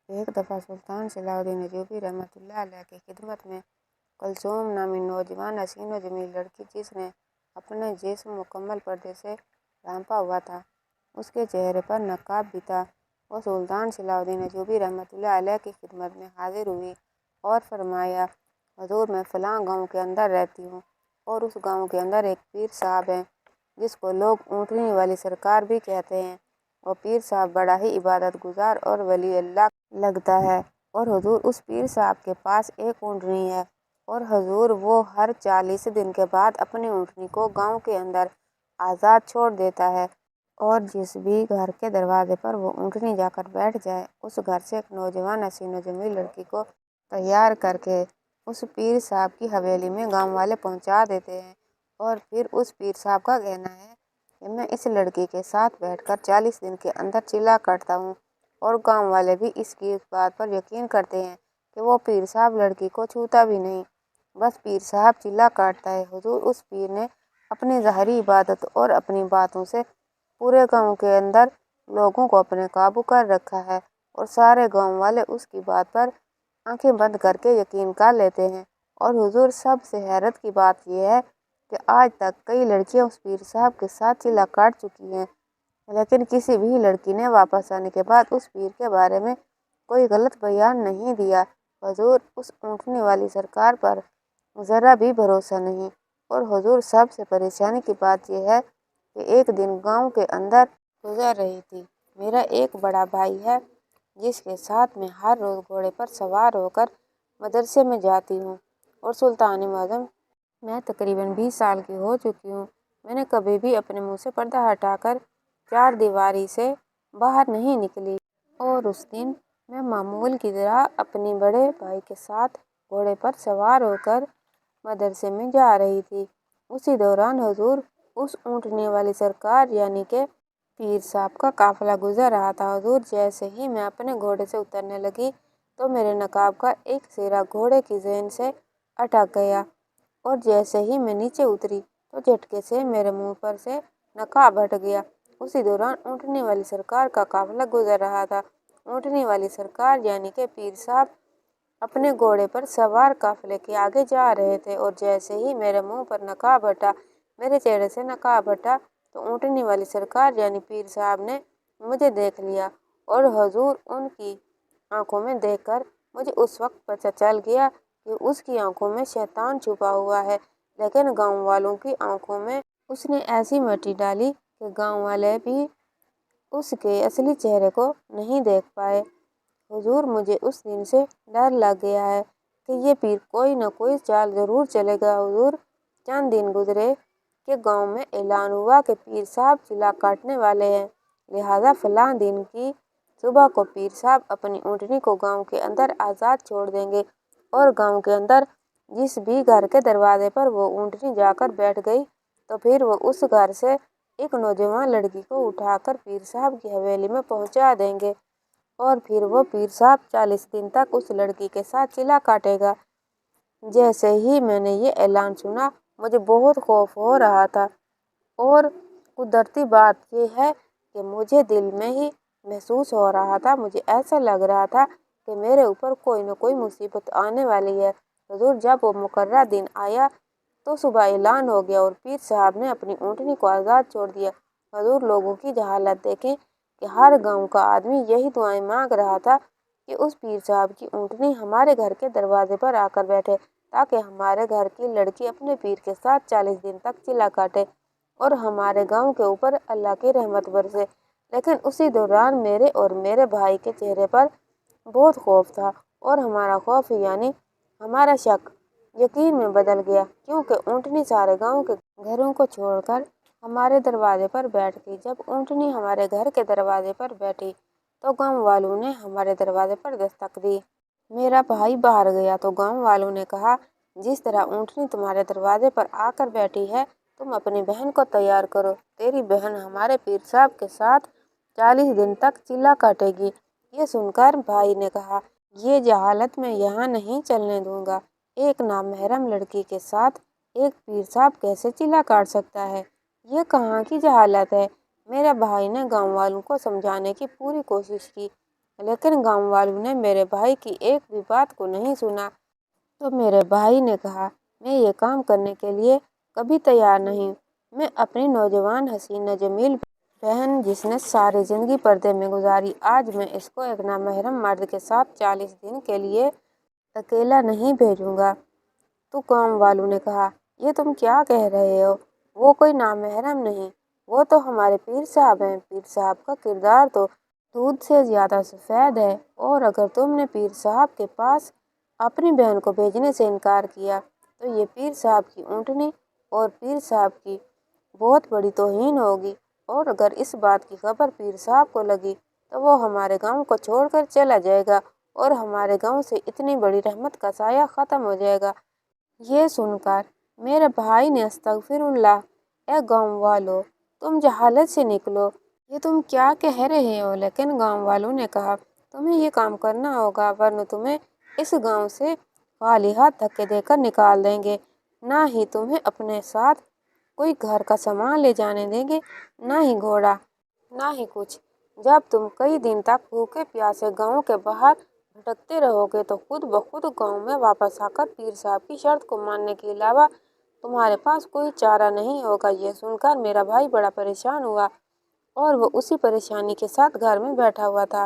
एक दफ़ा सुल्तान सलाहुद्दीन अय्यूबी रहमतुल्लाह अलैह की खिदमत में कुलसूम नामी नौजवान हसीन व जमील लड़की जिसने अपने जिस्म मुकम्मल पर्दे से ढांपा हुआ था, उसके चेहरे पर नकाब भी था। वो सुल्तान सलाहुद्दीन अय्यूबी रहमतुल्लाह अलैह की खिदमत में हाजिर हुई और फरमाया, हुजूर मैं फ़लाँ गाँव के अंदर रहती हूँ और उस गाँव के अंदर एक पीर साहब हैं जिसको लोग ऊँटनी वाली सरकार भी कहते हैं। वो पीर साहब बड़ा ही इबादत गुजार और वली अल्लाह लगता है और हुजूर उस पीर साहब के पास एक ऊँटनी है और हुजूर वो हर 40 दिन के बाद अपनी ऊँटनी को गांव के अंदर आज़ाद छोड़ देता है और जिस भी घर के दरवाजे पर वो ऊँटनी जाकर बैठ जाए उस घर से एक नौजवान हसीन व जमील लड़की को तैयार करके उस पीर साहब की हवेली में गांव वाले पहुंचा देते हैं। और फिर उस पीर साहब का कहना है कि मैं इस लड़की के साथ बैठकर 40 दिन के अंदर चिल्ला काटता हूँ और गांव वाले भी इसकी इस बात पर यकीन करते हैं कि वो पीर साहब लड़की को छूता भी नहीं, बस पीर साहब चिल्ला काटता है। हुजूर उस पीर ने अपनी ज़ाहिरी इबादत और अपनी बातों से पूरे गांव के अंदर लोगों को अपने काबू कर रखा है और सारे गांव वाले उसकी बात पर आंखें बंद करके यकीन कर लेते हैं। और हुजूर सबसे हैरत की बात यह है कि आज तक कई लड़कियां उस पीर साहब के साथ चिल्ला काट चुकी हैं, लेकिन किसी भी लड़की ने वापस आने के बाद उस पीर के बारे में कोई गलत बयान नहीं दिया। हुजूर उस ऊँटनी वाली सरकार पर ज़रा भी भरोसा नहीं। और हुजूर सबसे परेशानी की बात यह है कि एक दिन गांव के अंदर गुजर रही थी। मेरा एक बड़ा भाई है जिसके साथ मैं हर रोज़ घोड़े पर सवार होकर मदरसे में जाती हूँ और सुल्तान आज़म मैं तकरीबन 20 साल की हो चुकी हूँ। मैंने कभी भी अपने मुंह से पर्दा हटाकर चार दीवारी से बाहर नहीं निकली और उस दिन मैं मामूल की तरह अपने बड़े भाई के साथ घोड़े पर सवार होकर मदरसे में जा रही थी। उसी दौरान हुजूर उस ऊँटनी वाली सरकार यानी कि पीर साहब का काफिला गुजर रहा था। हुजूर जैसे ही मैं अपने घोड़े से उतरने लगी तो मेरे नकाब का एक सिरा घोड़े की ज़ेन से अटक गया और जैसे ही मैं नीचे उतरी तो झटके से मेरे मुंह पर से नकाब हट गया। उसी दौरान ऊँटनी वाली सरकार का काफिला गुजर रहा था। ऊँटनी वाली सरकार यानी कि पीर साहब अपने घोड़े पर सवार काफिले के आगे जा रहे थे और जैसे ही मेरे मुंह पर नकाब हटा, मेरे चेहरे से नकाब हटा, तो ऊँटनी वाली सरकार यानी पीर साहब ने मुझे देख लिया और हुजूर उनकी आंखों में देखकर मुझे उस वक्त पता चल गया कि उसकी आंखों में शैतान छुपा हुआ है। लेकिन गांव वालों की आंखों में उसने ऐसी मिट्टी डाली कि गांव वाले भी उसके असली चेहरे को नहीं देख पाए। हुजूर मुझे उस दिन से डर लग गया है कि ये पीर कोई न कोई चाल जरूर चलेगा। हुजूर चंद दिन गुजरे कि गांव में ऐलान हुआ कि पीर साहब चिल्ला काटने वाले हैं, लिहाजा फलां दिन की सुबह को पीर साहब अपनी ऊँटनी को गांव के अंदर आज़ाद छोड़ देंगे। और गांव के अंदर जिस भी घर के दरवाजे पर वो ऊँटनी जाकर बैठ गई तो फिर वो उस घर से एक नौजवान लड़की को उठाकर पीर साहब की हवेली में पहुंचा देंगे और फिर वो पीर साहब 40 दिन तक उस लड़की के साथ चिल्ला काटेगा। जैसे ही मैंने ये ऐलान सुना मुझे बहुत खौफ हो रहा था और कुदरती बात यह है कि मुझे दिल में ही महसूस हो रहा था, मुझे ऐसा लग रहा था कि मेरे ऊपर कोई न कोई मुसीबत आने वाली है। हुजूर जब वो मुकर्रर दिन आया तो सुबह ऐलान हो गया और पीर साहब ने अपनी ऊँटनी को आज़ाद छोड़ दिया। हुजूर लोगों की जहालत देखें कि हर गांव का आदमी यही दुआएं मांग रहा था कि उस पीर साहब की ऊँटनी हमारे घर के दरवाजे पर आकर बैठे ताकि हमारे घर की लड़की अपने पीर के साथ 40 दिन तक चिल्ला काटे और हमारे गांव के ऊपर अल्लाह की रहमत बरसे। लेकिन उसी दौरान मेरे और मेरे भाई के चेहरे पर बहुत खौफ था और हमारा खौफ यानी हमारा शक यकीन में बदल गया, क्योंकि ऊँटनी सारे गांव के घरों को छोड़कर हमारे दरवाजे पर बैठ गई। जब ऊँटनी हमारे घर के दरवाजे पर बैठी तो गांव वालों ने हमारे दरवाजे पर दस्तक दी। मेरा भाई बाहर गया तो गांव वालों ने कहा, जिस तरह ऊँटनी तुम्हारे दरवाजे पर आकर बैठी है तुम अपनी बहन को तैयार करो, तेरी बहन हमारे पीर साहब के साथ 40 दिन तक चिल्ला काटेगी। ये सुनकर भाई ने कहा, ये जहालत मैं यहाँ नहीं चलने दूंगा। एक नामहरम लड़की के साथ एक पीर साहब कैसे चिल्ला काट सकता है, ये कहाँ की जहालत है। मेरे भाई ने गांव वालों को समझाने की पूरी कोशिश की, लेकिन गांव वालों ने मेरे भाई की एक भी बात को नहीं सुना। तो मेरे भाई ने कहा, मैं ये काम करने के लिए कभी तैयार नहीं। मैं अपनी नौजवान हसीना जमील बहन, जिसने सारी जिंदगी पर्दे में गुजारी, आज मैं इसको एक नामहरम मर्द के साथ 40 दिन के लिए अकेला नहीं भेजूंगा। तो गांव वालों ने कहा, ये तुम क्या कह रहे हो? वो कोई नामहरम नहीं, वो तो हमारे पीर साहब हैं। पीर साहब का किरदार तो दूध से ज्यादा सफेद है, और अगर तुमने पीर साहब के पास अपनी बहन को भेजने से इनकार किया तो ये पीर साहब की ऊँटनी और पीर साहब की बहुत बड़ी तौहीन होगी। और अगर इस बात की खबर पीर साहब को लगी तो वो हमारे गांव को छोड़कर चला जाएगा और हमारे गांव से इतनी बड़ी रहमत का साया खत्म हो जाएगा। ये सुनकर मेरे भाई ने अस्तगफिरुल्लाह, ए गांव वालों, तुम जहालत से निकलो, ये तुम क्या कह रहे हो? लेकिन गांव वालों ने कहा, तुम्हें ये काम करना होगा, वरना तुम्हें इस गांव से खाली हाथ धक्के देकर निकाल देंगे। ना ही तुम्हें अपने साथ कोई घर का सामान ले जाने देंगे, ना ही घोड़ा, ना ही कुछ। जब तुम कई दिन तक भूखे प्यासे गांव के बाहर भटकते रहोगे तो खुद ब खुद गांव में वापस आकर पीर साहब की शर्त को मानने के अलावा तुम्हारे पास कोई चारा नहीं होगा। ये सुनकर मेरा भाई बड़ा परेशान हुआ और वो उसी परेशानी के साथ घर में बैठा हुआ था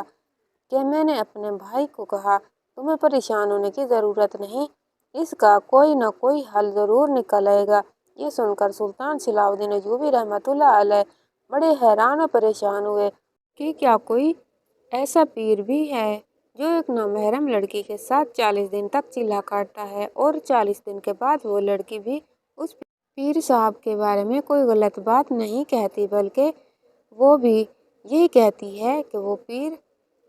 कि मैंने अपने भाई को कहा, तुम्हें परेशान होने की ज़रूरत नहीं, इसका कोई ना कोई हल ज़रूर निकल आएगा। ये सुनकर सुल्तान सलाउद्दीन अय्यूबी रहमतुल्लाह अलैह बड़े हैरान और परेशान हुए कि क्या कोई ऐसा पीर भी है जो एक नामहरम लड़की के साथ 40 दिन तक चिल्ला काटता है और 40 दिन के बाद वो लड़की भी उस पीर साहब के बारे में कोई गलत बात नहीं कहती, बल्कि वो भी यही कहती है कि वो पीर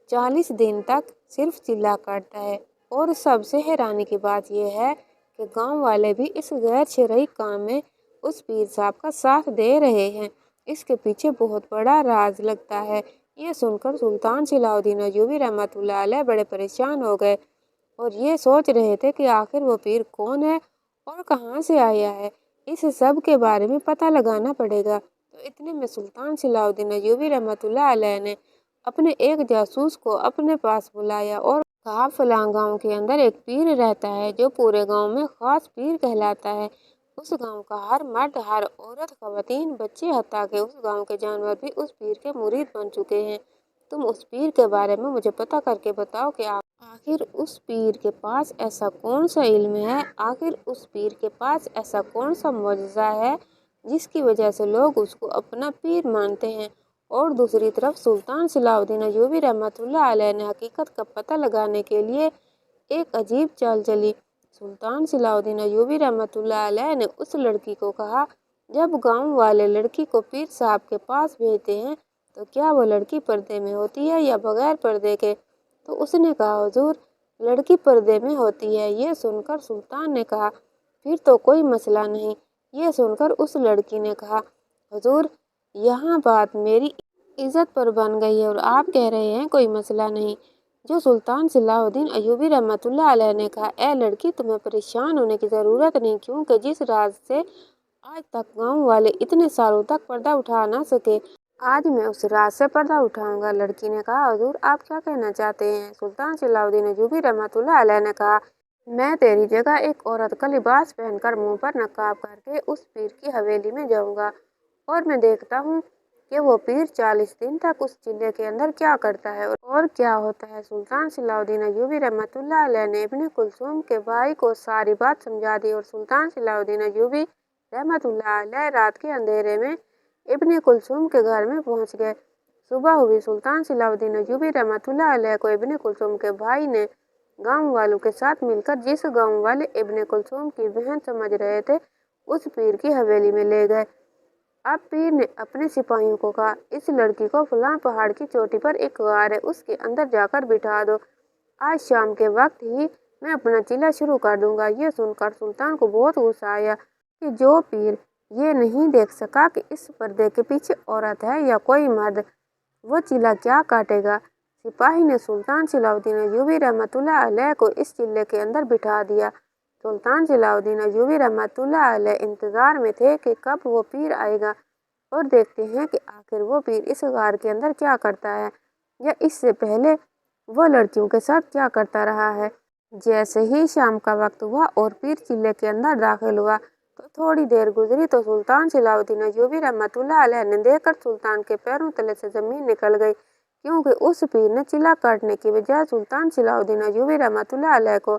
40 दिन तक सिर्फ चिल्ला काटता है। और सबसे हैरानी की बात यह है कि गांव वाले भी इस गैर शरई काम में उस पीर साहब का साथ दे रहे हैं। इसके पीछे बहुत बड़ा राज लगता है। ये सुनकर सुल्तान सलाउद्दीन अय्यूबी रहमतुल्लाह अलैह बड़े परेशान हो गए और ये सोच रहे थे कि आखिर वो पीर कौन है और कहाँ से आया है। इस सब के बारे में पता लगाना पड़ेगा। तो इतने में सुल्तान सलाउद्दीन अय्यूबी रहमतुल्लाह अलैह ने अपने एक जासूस को अपने पास बुलाया और कहा, फलां गांव के अंदर एक पीर रहता है जो पूरे गांव में खास पीर कहलाता है। उस गांव का हर मर्द, हर औरत, खवातीन, बच्चे, हत्ता के उस गांव के जानवर भी उस पीर के मुरीद बन चुके हैं। तुम उस पीर के बारे में मुझे पता करके बताओ कि आखिर उस पीर के पास ऐसा कौन सा इल्म है, आखिर उस पीर के पास ऐसा कौन सा मुअजिज़ा है जिसकी वजह से लोग उसको अपना पीर मानते हैं। और दूसरी तरफ सुल्तान सलाउद्दीन अय्यूबी रहमतुल्लाह अलैह ने हकीकत का पता लगाने के लिए एक अजीब चाल चली। सुल्तान सलाउद्दीन अय्यूबी रहमतुल्लाह अलैह ने उस लड़की को कहा, जब गांव वाले लड़की को पीर साहब के पास भेजते हैं तो क्या वो लड़की पर्दे में होती है या बगैर पर्दे के? तो उसने कहा, हुजूर, लड़की पर्दे में होती है। ये सुनकर सुल्तान ने कहा, फिर तो कोई मसला नहीं। ये सुनकर उस लड़की ने कहा, हुजूर, यहाँ बात मेरी इज्जत पर बन गई है और आप कह रहे हैं कोई मसला नहीं। जो सुल्तान सलाउद्दीन अय्यूबी रहमतुल्लाह अलैह ने कहा, ए लड़की, तुम्हें परेशान होने की ज़रूरत नहीं, क्योंकि जिस राज से आज तक गांव वाले इतने सालों तक पर्दा उठा ना सके, आज मैं उस राज से पर्दा उठाऊंगा। लड़की ने कहा, हुजूर, आप क्या कहना चाहते हैं? सुल्तान सलाउद्दीन अय्यूबी रहमतुल्लाह अलैह ने कहा, मैं तेरी जगह एक औरत का लिबास पहनकर मुंह पर नकाब करके उस पीर की हवेली में जाऊंगा और मैं देखता हूँ कि वो पीर 40 दिन तक उस चिल्ले के अंदर क्या करता है और क्या होता है। सुल्तान सलाउद्दीन अय्यूबी रहमतुल्लाह अलैह ने इब्ने कुलसूम के भाई को सारी बात समझा दी और सुल्तान सलाउद्दीन अय्यूबी रहमतुल्लाह अलैह रात के अंधेरे में इब्ने कुलसूम के घर में पहुंच गए। सुबह हुई। सुल्तान सलाउद्दीन अय्यूबी रहमतुल्लाह अलैह को इब्ने कुलसूम के भाई ने गांव वालों के साथ मिलकर, जिस गांव वाले इब्ने कुलसूम की बहन समझ रहे थे, उस पीर की हवेली में ले गए। अब पीर ने अपने सिपाहियों को कहा, इस लड़की को फलां पहाड़ की चोटी पर एक गार है, उसके अंदर जाकर बिठा दो। आज शाम के वक्त ही मैं अपना चिल्ला शुरू कर दूंगा। ये सुनकर सुल्तान को बहुत गुस्सा आया कि जो पीर ये नहीं देख सका कि इस पर्दे के पीछे औरत है या कोई मर्द, वो चिल्ला क्या काटेगा। सिपाही ने सुल्तान सलाउद्दीन अय्यूबी रहमतुल्लाह अलैह को इस चिल्ले के अंदर बिठा दिया। सुल्तान सलाउद्दीन अय्यूबी रहमतुल्लाह अलैह इंतजार में थे कि कब वो पीर आएगा और देखते हैं कि आखिर वो पीर इस गार के अंदर क्या करता है। या इससे पहले وہ لڑکیوں کے ساتھ کیا کرتا رہا ہے۔ جیسے ہی شام کا وقت ہوا اور پیر قلعے کے اندر داخل ہوا تو تھوڑی دیر گزری تو سلطان صلاح الدین ایوبی رحمۃ اللہ علیہ نے دیکھ کر سلطان کے پیروں تلے سے زمین نکل گئی، کیونکہ اس پیر نے چلا کاٹنے کی بجائے سلطان صلاح الدین ایوبی رحمۃ اللہ علیہ کو۔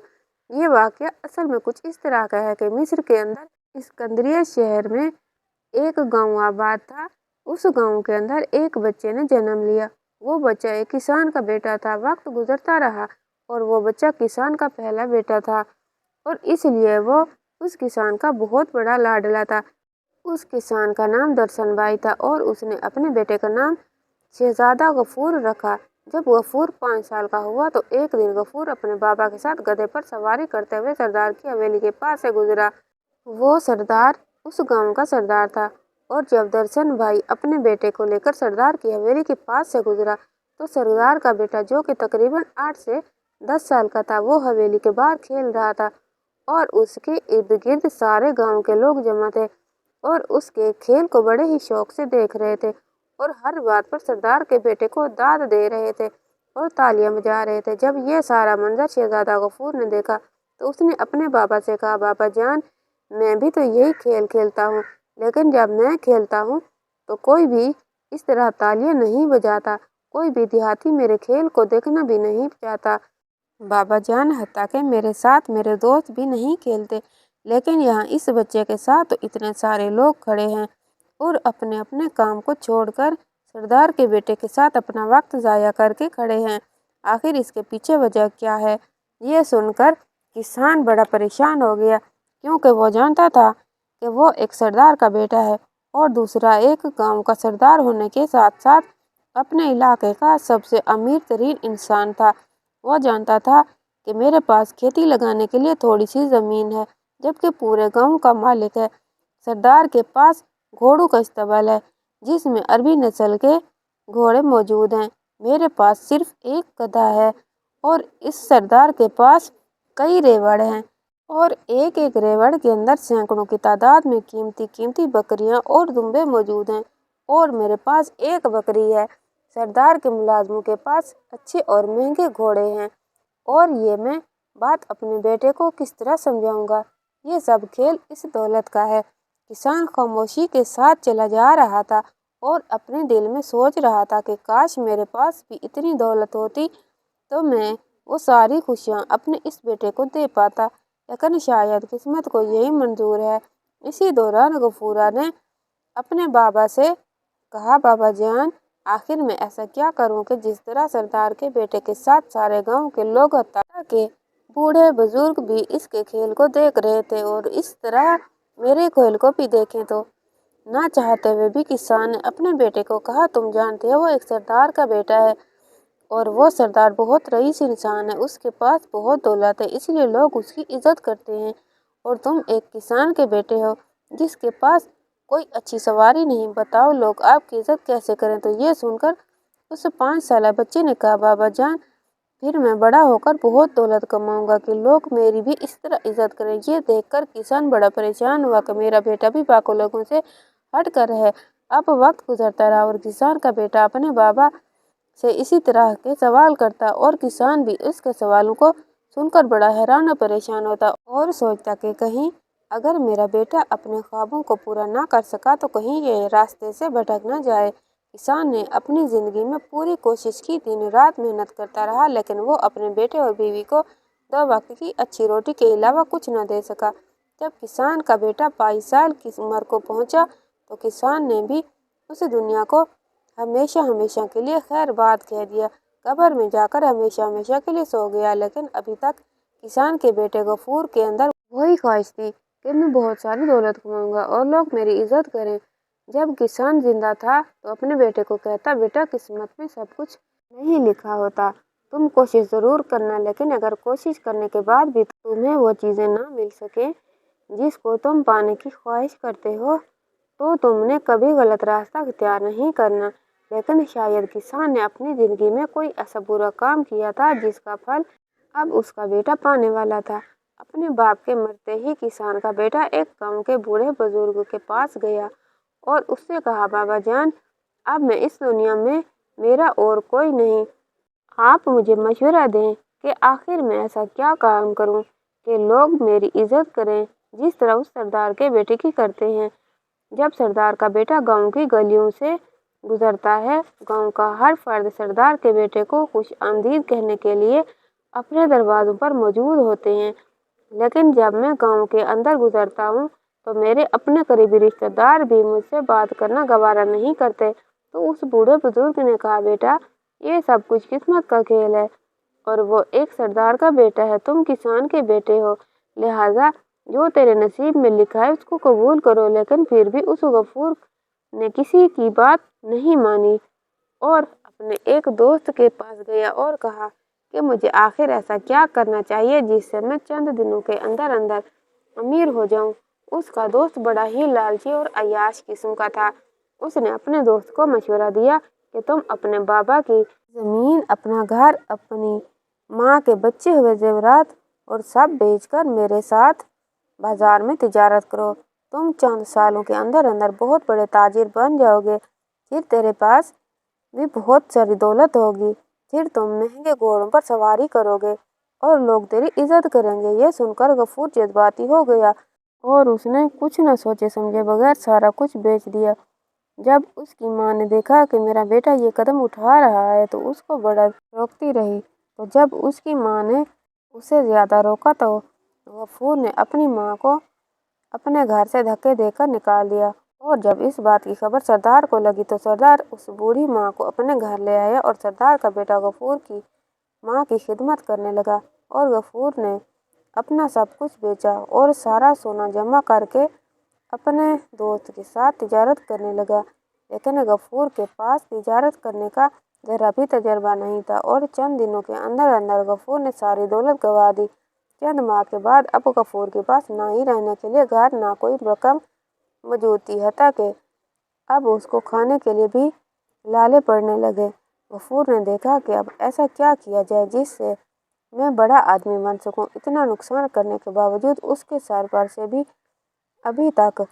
یہ واقعہ اصل میں کچھ اس طرح کا ہے کہ مصر کے اندر اسکندریہ شہر میں ایک گاؤں آباد تھا۔ اس گاؤں کے اندر ایک بچے نے جنم لیا۔ وہ بچہ ایک کسان کا بیٹا تھا۔ وقت گزرتا رہا اور وہ بچہ کسان کا پہلا بیٹا تھا اور اس لیے وہ اس کسان کا بہت بڑا لاڈلا تھا۔ اس کسان کا نام درشن بھائی تھا اور اس نے اپنے بیٹے کا نام شہزادہ غفور رکھا۔ جب غفور 5 سال کا ہوا تو ایک دن غفور اپنے بابا کے ساتھ گدھے پر سواری کرتے ہوئے سردار کی حویلی کے پاس سے گزرا۔ وہ سردار اس گاؤں کا سردار تھا اور جب درشن بھائی اپنے بیٹے کو لے کر سردار کی حویلی کے پاس سے گزرا تو سردار کا بیٹا جو کہ تقریباً 8 سے 10 سال کا تھا وہ حویلی کے باہر کھیل رہا تھا اور اس کے ارد گرد سارے گاؤں کے لوگ جمع تھے اور اس کے کھیل کو بڑے ہی شوق سے دیکھ رہے تھے اور ہر بات پر سردار کے بیٹے کو داد دے رہے تھے اور تالیاں بجا رہے تھے۔ جب یہ سارا منظر شہزادہ غفور نے دیکھا تو اس نے اپنے بابا سے کہا، بابا جان، میں بھی تو یہی کھیل کھیلتا ہوں، لیکن جب میں کھیلتا ہوں تو کوئی بھی اس طرح تالیاں نہیں بجاتا، کوئی بھی دیہاتی میرے کھیل کو دیکھنا بھی نہیں چاہتا۔ بابا جان، حتیٰ کہ میرے ساتھ میرے دوست بھی نہیں کھیلتے، لیکن یہاں اس بچے کے ساتھ تو اتنے سارے لوگ کھڑے ہیں اور اپنے اپنے کام کو چھوڑ کر سردار کے بیٹے کے ساتھ اپنا وقت ضائع کر کے کھڑے ہیں۔ آخر اس کے پیچھے وجہ کیا ہے؟ یہ سن کر کسان بڑا پریشان ہو گیا، کیونکہ وہ جانتا تھا کہ وہ ایک سردار کا بیٹا ہے اور دوسرا ایک گاؤں کا سردار ہونے کے ساتھ ساتھ اپنے علاقے کا سب سے امیر ترین انسان تھا۔ وہ جانتا تھا کہ میرے پاس کھیتی لگانے کے لیے تھوڑی سی زمین ہے، جبکہ پورے گاؤں کا مالک ہے۔ سردار کے پاس گھوڑوں کا استبل ہے جس میں عربی نسل کے گھوڑے موجود ہیں۔ میرے پاس صرف ایک گدھا ہے اور اس سردار کے پاس کئی ریوڑ ہیں اور ایک ایک ریوڑ کے اندر سینکڑوں کی تعداد میں قیمتی قیمتی بکریاں اور دمبے موجود ہیں اور میرے پاس ایک بکری ہے۔ سردار کے ملازموں کے پاس اچھے اور مہنگے گھوڑے ہیں اور یہ میں بات اپنے بیٹے کو کس طرح سمجھاؤں گا؟ یہ سب کھیل اس دولت کا ہے۔ کسان خاموشی کے ساتھ چلا جا رہا تھا اور اپنے دل میں سوچ رہا تھا کہ کاش میرے پاس بھی اتنی دولت ہوتی تو میں وہ ساری خوشیاں اپنے اس بیٹے کو دے پاتا، لیکن شاید قسمت کو یہی منظور ہے۔ اسی دوران غفورہ نے اپنے بابا سے کہا، بابا جان، آخر میں ایسا کیا کروں کہ جس طرح سردار کے بیٹے کے ساتھ سارے گاؤں کے لوگ حتیٰ کہ بوڑھے بزرگ بھی اس کے کھیل کو دیکھ رہے تھے اور اس طرح میرے کھیل کو بھی دیکھیں تو؟ نہ چاہتے ہوئے بھی کسان نے اپنے بیٹے کو کہا، تم جانتے ہو وہ ایک سردار کا بیٹا ہے اور وہ سردار بہت رئیس انسان ہے، اس کے پاس بہت دولت ہے، اس لیے لوگ اس کی عزت کرتے ہیں، اور تم ایک کسان کے بیٹے ہو جس کے پاس کوئی اچھی سواری نہیں، بتاؤ لوگ آپ کی عزت کیسے کریں؟ تو یہ سن کر اس 5 سالہ بچے نے کہا، بابا جان، پھر میں بڑا ہو کر بہت دولت کماؤں گا کہ لوگ میری بھی اس طرح عزت کریں۔ یہ دیکھ کر کسان بڑا پریشان ہوا کہ میرا بیٹا بھی باقی لوگوں سے ہٹ کر ہے۔ اب وقت گزرتا رہا اور کسان کا بیٹا اپنے بابا سے اسی طرح کے سوال کرتا اور کسان بھی اس کے سوالوں کو سن کر بڑا حیران اور پریشان ہوتا اور سوچتا کہ کہیں اگر میرا بیٹا اپنے خوابوں کو پورا نہ کر سکا تو کہیں یہ راستے سے بھٹک نہ جائے۔ کسان نے اپنی زندگی میں پوری کوشش کی، دن رات محنت کرتا رہا، لیکن وہ اپنے بیٹے اور بیوی کو 2 وقت کی اچھی روٹی کے علاوہ کچھ نہ دے سکا۔ جب کسان کا بیٹا 22 سال کی عمر کو پہنچا تو کسان نے بھی اس دنیا کو ہمیشہ ہمیشہ کے لیے خیر باد کہہ دیا، قبر میں جا کر ہمیشہ ہمیشہ کے لیے سو گیا۔ لیکن ابھی تک کسان کے بیٹے غفور کے اندر وہی خواہش تھی کہ میں بہت ساری دولت کماؤں گا اور لوگ میری عزت کریں۔ جب کسان زندہ تھا تو اپنے بیٹے کو کہتا، بیٹا، قسمت میں سب کچھ نہیں لکھا ہوتا، تم کوشش ضرور کرنا، لیکن اگر کوشش کرنے کے بعد بھی تمہیں وہ چیزیں نہ مل سکیں جس کو تم پانے کی خواہش کرتے ہو تو تم نے کبھی غلط راستہ اختیار نہیں کرنا۔ لیکن شاید کسان نے اپنی زندگی میں کوئی ایسا برا کام کیا تھا جس کا پھل اب اس کا بیٹا پانے والا تھا۔ اپنے باپ کے مرتے ہی کسان کا بیٹا ایک گاؤں کے بوڑھے بزرگ کے پاس گیا اور اس سے کہا، بابا جان، اب میں اس دنیا میں میرا اور کوئی نہیں، آپ مجھے مشورہ دیں کہ آخر میں ایسا کیا کام کروں کہ لوگ میری عزت کریں، جس طرح اس سردار کے بیٹے کی کرتے ہیں۔ جب سردار کا بیٹا گاؤں کی گلیوں سے گزرتا ہے، گاؤں کا ہر فرد سردار کے بیٹے کو خوش آمدید کہنے کے لیے اپنے دروازوں پر موجود ہوتے ہیں۔ لیکن جب میں گاؤں کے اندر گزرتا ہوں تو میرے اپنے قریبی رشتہ دار بھی مجھ سے بات کرنا گوارا نہیں کرتے۔ تو اس بوڑھے بزرگ نے کہا، بیٹا، یہ سب کچھ قسمت کا کھیل ہے اور وہ ایک سردار کا بیٹا ہے، تم کسان کے بیٹے ہو، لہٰذا جو تیرے نصیب میں لکھا ہے اس کو قبول کرو۔ لیکن پھر بھی اس غفور نے کسی کی بات نہیں مانی اور اپنے ایک دوست کے پاس گیا اور کہا کہ مجھے آخر ایسا کیا کرنا چاہیے جس سے میں چند دنوں کے اندر اندر امیر ہو جاؤں۔ اس کا دوست بڑا ہی لالچی اور عیاش قسم کا تھا۔ اس نے اپنے دوست کو مشورہ دیا کہ تم اپنے بابا کی زمین، اپنا گھر، اپنی ماں کے بچے ہوئے زیورات اور سب بیچ کر میرے ساتھ بازار میں تجارت کرو۔ تم چند سالوں کے اندر اندر بہت بڑے تاجر بن جاؤ گے، پھر تیرے پاس بھی بہت ساری دولت ہوگی، پھر تم مہنگے گھوڑوں پر سواری کرو گے اور لوگ تیری عزت کریں گے۔ یہ سن کر غفور جذباتی ہو گیا اور اس نے کچھ نہ سوچے سمجھے بغیر سارا کچھ بیچ دیا۔ جب اس کی ماں نے دیکھا کہ میرا بیٹا یہ قدم اٹھا رہا ہے تو اس کو بڑا روکتی رہی، تو جب اس کی ماں نے اسے زیادہ روکا تو غفور نے اپنی ماں کو اپنے گھر سے دھکے دے کر نکال دیا۔ اور جب اس بات کی خبر سردار کو لگی تو سردار اس بوڑھی ماں کو اپنے گھر لے آیا اور سردار کا بیٹا غفور کی ماں کی خدمت کرنے لگا۔ اور غفور نے اپنا سب کچھ بیچا اور سارا سونا جمع کر کے اپنے دوست کے ساتھ تجارت کرنے لگا۔ لیکن غفور کے پاس تجارت کرنے کا ذرا بھی تجربہ نہیں تھا اور چند دنوں کے اندر اندر غفور نے ساری دولت گنوا دی۔ چند ماہ کے بعد اب غفور کے پاس نہ ہی رہنے کے لیے گھر نہ کوئی رقم موجود تھی، حتیٰ کہ اب اس کو کھانے کے لیے بھی لالے پڑنے لگے۔ غفور نے دیکھا کہ اب ایسا کیا کیا جائے جس سے میں بڑا آدمی بن سکوں۔ اتنا نقصان کرنے کے باوجود اس کے سر پر سے بھی ابھی تک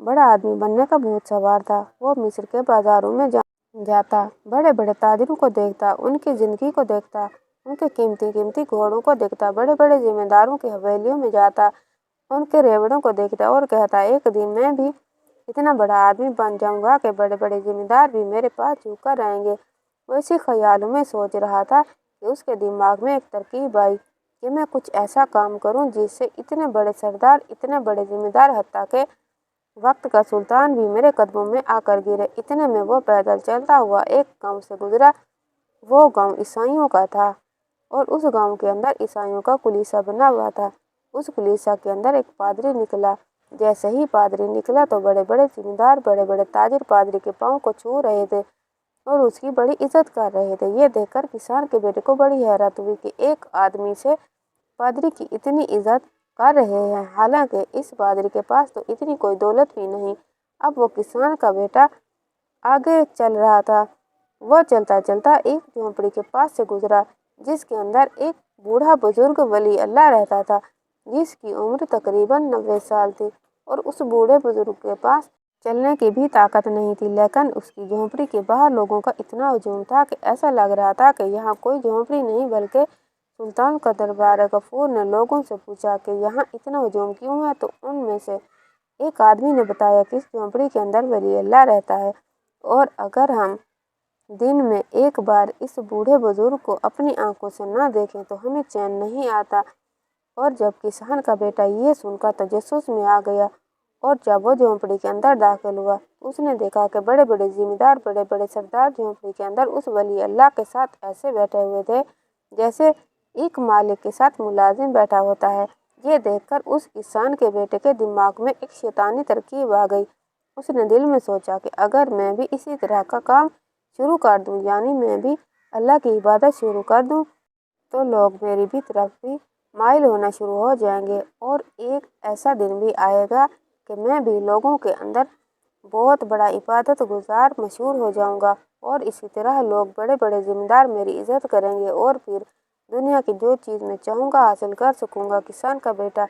بڑا آدمی بننے کا بھوت سوار تھا۔ وہ مصر کے بازاروں میں جاتا، بڑے بڑے تاجروں کو دیکھتا، ان کی زندگی کو دیکھتا، ان کے قیمتی قیمتی گھوڑوں کو دیکھتا، بڑے بڑے ذمہ داروں کی حویلیوں میں جاتا، ان کے ریوڑوں کو دیکھتا اور کہتا، ایک دن میں بھی اتنا بڑا آدمی بن جاؤں گا کہ بڑے بڑے ذمہ دار بھی میرے پاس جھک کر رہیں گے۔ وہ اسی خیالوں میں سوچ رہا تھا کہ اس کے دماغ میں ایک ترکیب آئی کہ میں کچھ ایسا کام کروں جس سے اتنے بڑے سردار، اتنے بڑے ذمہ دار، حتیٰ کہ وقت کا سلطان بھی میرے قدموں میں آ کر گرے۔ اتنے میں وہ پیدل چلتا ہوا ایک گاؤں سے گزرا۔ وہ گاؤں عیسائیوں کا تھا اور اس گاؤں کے اندر عیسائیوں کا کلیسا بنا ہوا تھا۔ اس کلیسا کے اندر ایک پادری نکلا۔ جیسے ہی پادری نکلا تو بڑے بڑے ذمہ دار، بڑے بڑے تاجر پادری کے پاؤں کو چھو رہے تھے اور اس کی بڑی عزت کر رہے تھے۔ یہ دیکھ کر کسان کے بیٹے کو بڑی حیرت ہوئی کہ ایک آدمی سے پادری کی اتنی عزت کر رہے ہیں، حالانکہ اس پادری کے پاس تو اتنی کوئی دولت بھی نہیں۔ اب وہ کسان کا بیٹا آگے چل رہا تھا۔ وہ چلتا چلتا ایک جھونپڑی کے پاس سے گزرا جس کے اندر ایک بوڑھا بزرگ ولی اللہ رہتا تھا، جس کی عمر تقریباً 90 سال تھی اور اس بوڑھے بزرگ کے پاس چلنے کی بھی طاقت نہیں تھی۔ لیکن اس کی جھونپڑی کے باہر لوگوں کا اتنا ہجوم تھا کہ ایسا لگ رہا تھا کہ یہاں کوئی جھونپڑی نہیں بلکہ سلطان کا دربار ہے۔ غفور نے لوگوں سے پوچھا کہ یہاں اتنا ہجوم کیوں ہے، تو ان میں سے ایک آدمی نے بتایا کہ اس جھونپڑی کے اندر ولی اللہ رہتا ہے اور اگر ہم دن میں ایک بار اس بوڑھے بزرگ کو اپنی آنکھوں سے نہ دیکھیں تو ہمیں چین نہیں آتا۔ اور جب کسان کا بیٹا یہ سن کر تجسس میں آ گیا اور جب وہ جھونپڑی کے اندر داخل ہوا، اس نے دیکھا کہ بڑے بڑے ذمہ دار، بڑے بڑے سردار جھونپڑی کے اندر اس ولی اللہ کے ساتھ ایسے بیٹھے ہوئے تھے جیسے ایک مالک کے ساتھ ملازم بیٹھا ہوتا ہے۔ یہ دیکھ کر اس کسان کے بیٹے کے دماغ میں ایک شیطانی ترکیب آ گئی۔ اس نے دل میں سوچا کہ اگر میں بھی اسی طرح کا کام شروع کر دوں، یعنی میں بھی اللہ کی عبادت شروع کر دوں، تو لوگ میری بھی طرف بھی مائل ہونا شروع ہو جائیں گے اور ایک ایسا دن بھی آئے گا کہ میں بھی لوگوں کے اندر بہت بڑا عبادت گزار مشہور ہو جاؤں گا اور اسی طرح لوگ، بڑے بڑے ذمہ دار میری عزت کریں گے اور پھر دنیا کی جو چیز میں چاہوں گا حاصل کر سکوں گا۔ کسان کا بیٹا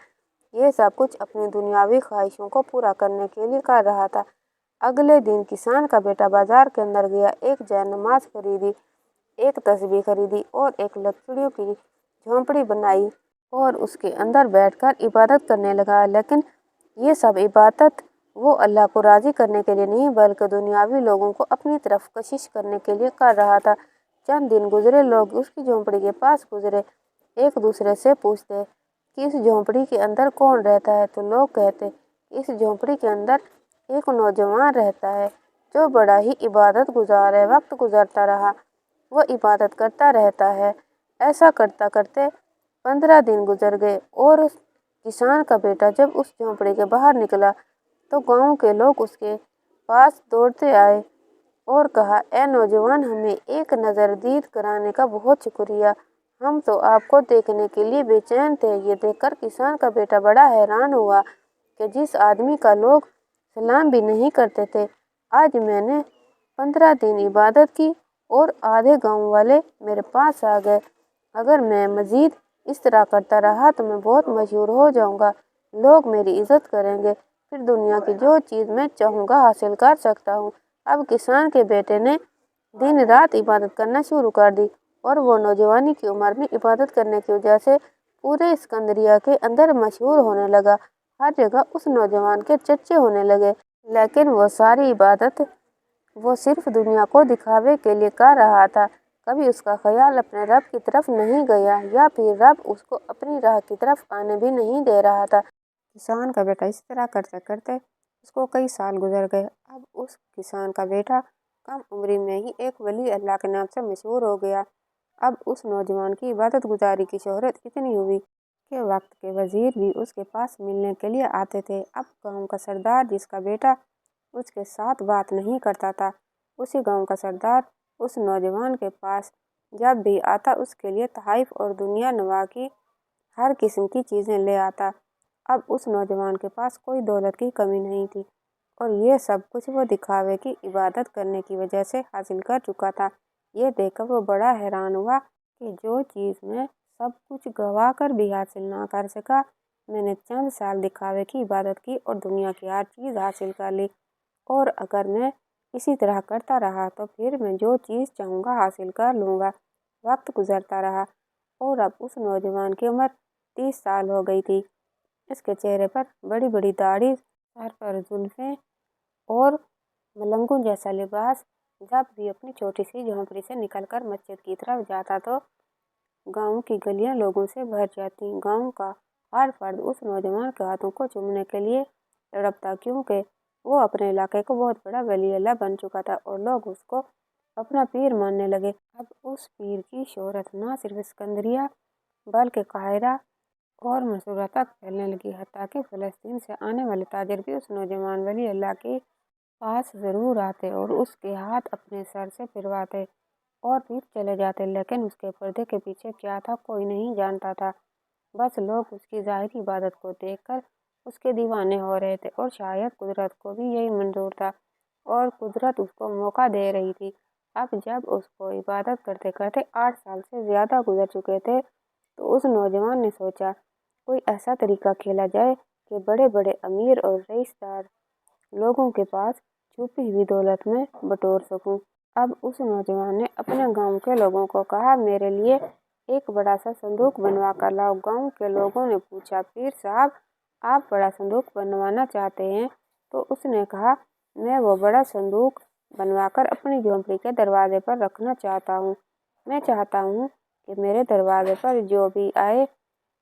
یہ سب کچھ اپنی دنیاوی خواہشوں کو پورا کرنے کے لیے کر رہا تھا۔ اگلے دن کسان کا بیٹا بازار کے اندر گیا، ایک جائے نماز خریدی एक तस्बीह खरीदी और एक लकड़ियों की झोंपड़ी बनाई और उसके अंदर बैठकर इबादत करने लगा। लेकिन ये सब इबादत वो अल्लाह को राजी करने के लिए नहीं बल्कि दुनियावी लोगों को अपनी तरफ कशिश करने के लिए कर रहा था। चंद दिन गुजरे, लोग उसकी झोंपड़ी के पास गुजरे, एक दूसरे से पूछते कि इस झोंपड़ी के अंदर कौन रहता है, तो लोग कहते इस झोंपड़ी के अंदर एक नौजवान रहता है जो बड़ा ही इबादत गुजार है। वक्त गुजरता रहा, वो इबादत करता रहता है। ऐसा करता करते 15 दिन गुजर गए और उस किसान का बेटा जब उस झोंपड़ी के बाहर निकला तो गांव के लोग उसके पास दौड़ते आए और कहा, ए नौजवान, हमें एक नज़र दीद कराने का बहुत शुक्रिया। हम तो आपको देखने के लिए बेचैन थे। ये देखकर किसान का बेटा बड़ा हैरान हुआ कि जिस आदमी का लोग सलाम भी नहीं करते थे, आज मैंने 15 दिन इबादत की और आधे गांव वाले मेरे पास आ गए। अगर मैं मजीद इस तरह करता रहा तो मैं बहुत मशहूर हो जाऊंगा, लोग मेरी इज्जत करेंगे, फिर दुनिया की जो चीज़ मैं चाहूँगा हासिल कर सकता हूँ। अब किसान के बेटे ने दिन रात इबादत करना शुरू कर दी और वो नौजवानी की उम्र में इबादत करने की वजह से पूरे सिकंदरिया के अंदर मशहूर होने लगा। हर जगह उस नौजवान के चर्चे होने लगे। लेकिन वो सारी इबादत वो सिर्फ दुनिया को दिखावे के लिए कर रहा था। कभी उसका ख्याल अपने रब की तरफ नहीं गया या फिर रब उसको अपनी राह की तरफ आने भी नहीं दे रहा था। किसान का बेटा इस तरह करते करते उसको कई साल गुजर गए। अब उस किसान का बेटा कम उम्र में ही एक वली अल्लाह के नाम से मशहूर हो गया। अब उस नौजवान की इबादत गुजारी की शोहरत इतनी हुई कि वक्त के वजीर भी उसके पास मिलने के लिए आते थे। अब गांव का सरदार जिसका बेटा उसके साथ बात नहीं करता था, उसी गांव का सरदार उस नौजवान के पास जब भी आता उसके लिए तहाइफ और दुनिया नवा की हर किस्म की चीज़ें ले आता। अब उस नौजवान के पास कोई दौलत की कमी नहीं थी और ये सब कुछ वो दिखावे की इबादत करने की वजह से हासिल कर चुका था। ये देखकर वो बड़ा हैरान हुआ कि जो चीज़ मैं सब कुछ गवा कर भी हासिल ना कर सका, मैंने चंद साल दिखावे की इबादत की और दुनिया की हर चीज़ हासिल कर ली। और अगर मैं इसी तरह करता रहा तो फिर मैं जो चीज़ चाहूँगा हासिल कर लूँगा। वक्त गुजरता रहा और अब उस नौजवान की उम्र 30 साल हो गई थी। इसके चेहरे पर बड़ी बड़ी दाढ़ी, सर पर जुल्फें और मलंगों जैसा लिबास। जब भी अपनी छोटी सी झोंपड़ी से निकलकर मस्जिद की तरफ जाता तो गांव की गलियां लोगों से भर जाती। गांव का हर फर्द उस नौजवान के हाथों को चूमने के लिए तड़पता, क्योंकि वो अपने इलाके को बहुत बड़ा वली अल्लाह बन चुका था और लोग उसको अपना पीर मानने लगे। अब उस पीर की शोहरत न सिर्फ सिकंदरिया बल्कि काहिरा और मसूरा तक फैलने लगी। हत्ता कि फ़लस्तीन से आने वाले ताजिर भी उस नौजवान वली अल्लाह के पास ज़रूर आते और उसके हाथ अपने सर से फिरवाते और फिर चले जाते। लेकिन उसके पर्दे के पीछे क्या था कोई नहीं जानता था। बस लोग उसकी ज़ाहिरी इबादत को देखकर उसके दीवाने हो रहे थे और शायद कुदरत को भी यही मंजूर था और कुदरत उसको मौका दे रही थी। अब जब उसको इबादत करते करते 8 साल से ज़्यादा गुजर चुके थे तो उस नौजवान ने सोचा कोई ऐसा तरीका खेला जाए कि बड़े बड़े अमीर और रईसदार लोगों के पास छुपी हुई दौलत में बटोर सकूं। अब उस नौजवान ने अपने गांव के लोगों को कहा, मेरे लिए एक बड़ा सा संदूक बनवा कर लाओ। गांव के लोगों ने पूछा, पीर साहब, आप बड़ा संदूक बनवाना चाहते हैं? तो उसने कहा, मैं वो बड़ा संदूक बनवाकर अपनी झोंपड़ी के दरवाजे पर रखना चाहता हूँ। मैं चाहता हूँ कि मेरे दरवाजे पर जो भी आए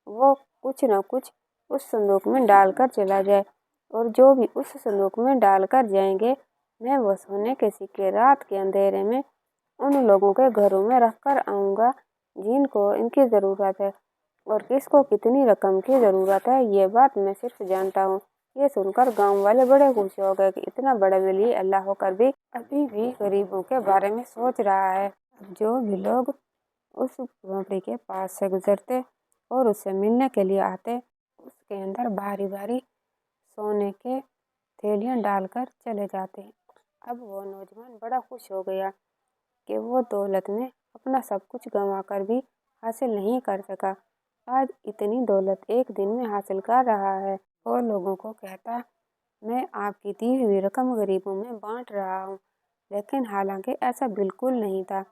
वो कुछ न कुछ उस संदूक में डालकर चला जाए और जो भी उस संदूक में डालकर जाएंगे मैं वो सोने के सिक्के रात के अंधेरे में उन लोगों के घरों में रख कर आऊँगा जिनको इनकी ज़रूरत है और किसको कितनी रकम की ज़रूरत है ये बात मैं सिर्फ जानता हूँ। ये सुनकर गांव वाले बड़े खुश हो गए कि इतना बड़ा वली अल्लाह होकर भी अभी भी गरीबों के बारे में सोच रहा है। जो भी लोग उस झोंपड़ी के पास से गुजरते और उससे मिलने के लिए आते उसके अंदर भारी भारी सोने के थैलियाँ डालकर चले जाते। अब वो नौजवान बड़ा खुश हो गया कि वो दौलत में अपना सब कुछ गंवा कर भी हासिल नहीं कर सका, आज इतनी दौलत एक दिन में हासिल कर रहा है और लोगों को कहता, मैं आपकी दी हुई रकम गरीबों में बांट रहा हूँ। लेकिन हालांकि ऐसा बिल्कुल नहीं था।